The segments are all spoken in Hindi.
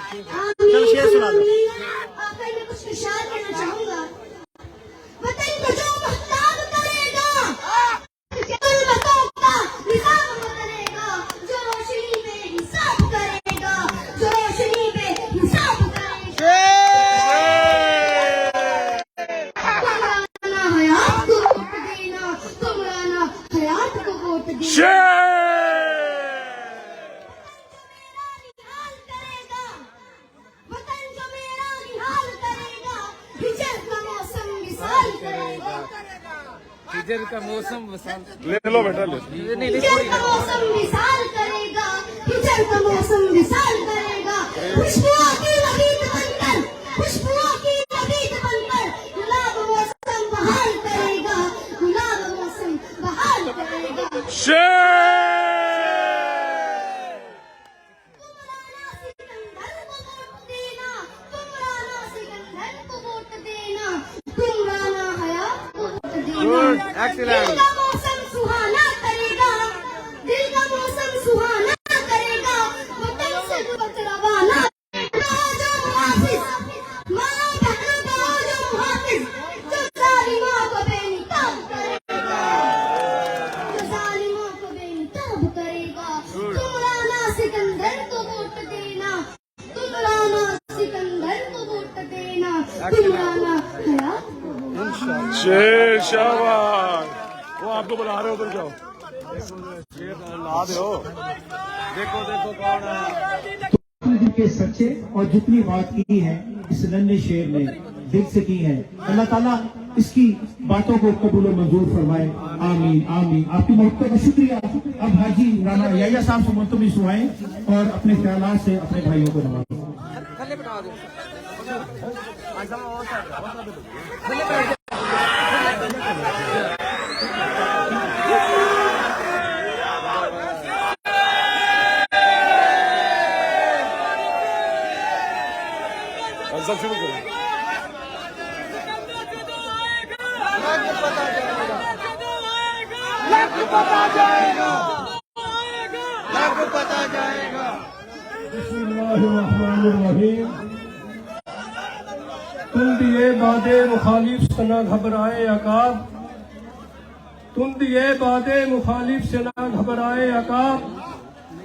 चल शेर सुना दो। आखिर में कुछ इशार करना चाहूंगा। वतन को जो महताब करेगा, जुल्मतों का निजाम करेगा, जो रोशनी पे हिसाब करेगा, जो रोशनी पे हिसाब करेगा। तुमराना हयात को वोट देना, तुमराना हयात को वोट देना। हिजर का मौसम वसाल ले लो बेटा ले। हिजर का मौसम विशाल करेगा, हिजर का मौसम विशाल करेगा। खुशबुओं की लबीत बनकर, खुशबुओं की लबीत बनकर गुलाब मौसम बहाल करेगा, गुलाब मौसम बहाल करेगा। तुमराना सिकंदर को वोट देना, तुमराना हयात को वोट देना। एक्सीलेंट। दिल का मौसम सुहाना करेगा, दिल का मौसम सुहाना करेगा। वतन से गुर्बत रवाना जो मुहाफिज, माँ बहनों का जो मुहाफिज, जो जालिमों को बेनिकाब करेगा, जो जालिमों को बेनिकाब करेगा। तुमराना सिकंदर को वोट देना, तुमराना सिकंदर को वोट देना, तुमराना हयात को वोट देना। शेर शाबाश। वो आपको बुला रहे हो, उधर जाओ। शेर ला दो। देखो देखो कौन है। जिनके सच्चे और जितनी बात की है इस नन्हे शेर ने दिल से की है, अल्लाह ताला इसकी बातों को कबूल और मंजूर फरमाए। आमीन आमीन। आपकी मोहब्बत का शुक्रिया। अब हाजी राना याया साहब से मुल्तमिस हुए और अपने ख्यालात से अपने भाइयों को नवाजें। सब शुरू करो। बिस्मिल्लाहिर्रहमानिर्रहीम। तुम दिए बादे मुखालिफ से न घबराए अकाब, तुम दिए बादे मुखालिफ से न घबराए अकाब।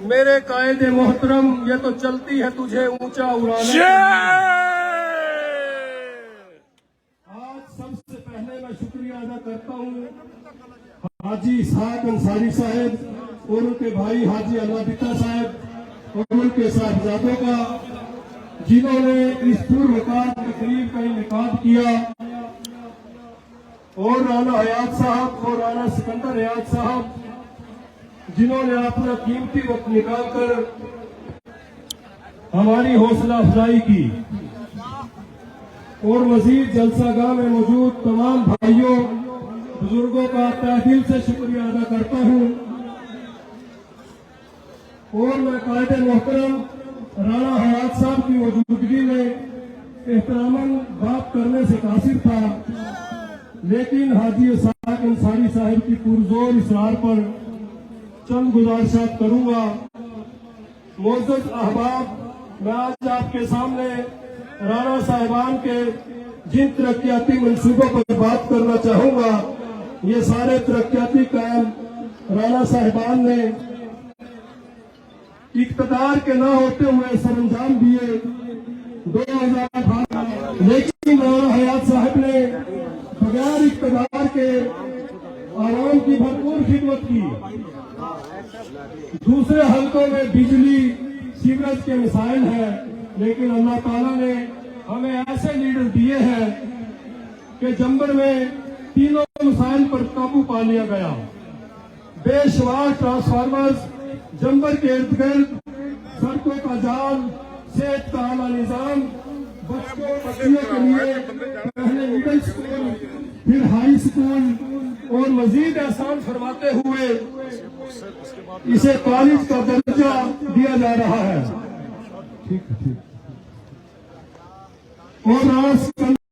मेरे कायदे मोहतरम ये तो चलती है तुझे ऊंचा उड़ाने। आज सबसे पहले मैं शुक्रिया अदा करता हूँ हाजी इसहाक अंसारी साहब और उनके भाई हाजी अल्लाबिता साहब और उनके साहबजादों का, जिन्होंने इस पूर्वकाल तकरीब का इनेकाद किया, और राना हयात साहब और राना सिकंदर हयात साहब, जिन्होंने अपना कीमती वक्त निकालकर हमारी हौसला अफजाई की, और मजीद जलसागाह में मौजूद तमाम भाइयों बुजुर्गों का तहे दिल से शुक्रिया अदा करता हूँ। और मैं कायदे मोहतरम राना हयात साहब की मौजूदगी में एहतरामन बात करने से कासिर था, लेकिन हाजी इसहाक अंसारी साहब की पुरजोर इसरार पर चंद गुजारिशात करूंगा। मोअज़्ज़ज़ अहबाब, मैं आज आपके सामने राना साहिबान के जिन तरक्याती मंसूबों पर बात करना चाहूंगा, ये सारे तरक्याती काम राना साहिबान ने इक़्तिदार के न होते हुए सरअंजाम दिए 2018, लेकिन राना हयात साहब ने बगैर इक़्तिदार के आवाम की भरपूर खिदमत की। दूसरे हलकों में बिजली सीवरेज के मिसाइल हैं, लेकिन अल्लाह ताला ने हमें ऐसे लीडर दिए हैं कि जम्बर में तीनों मिसाइल पर काबू पा लिया गया। बेशुमार ट्रांसफार्मर्स जम्बर के इर्द गिर्द, सड़कों का जाल, सेहत का आला निजाम, बच्चों के लिए पहले मिडिल स्कूल फिर हाई स्कूल और मजीद एहसान फरमाते हुए इसे कॉलेज का दर्जा दिया जा रहा है। ठीक। और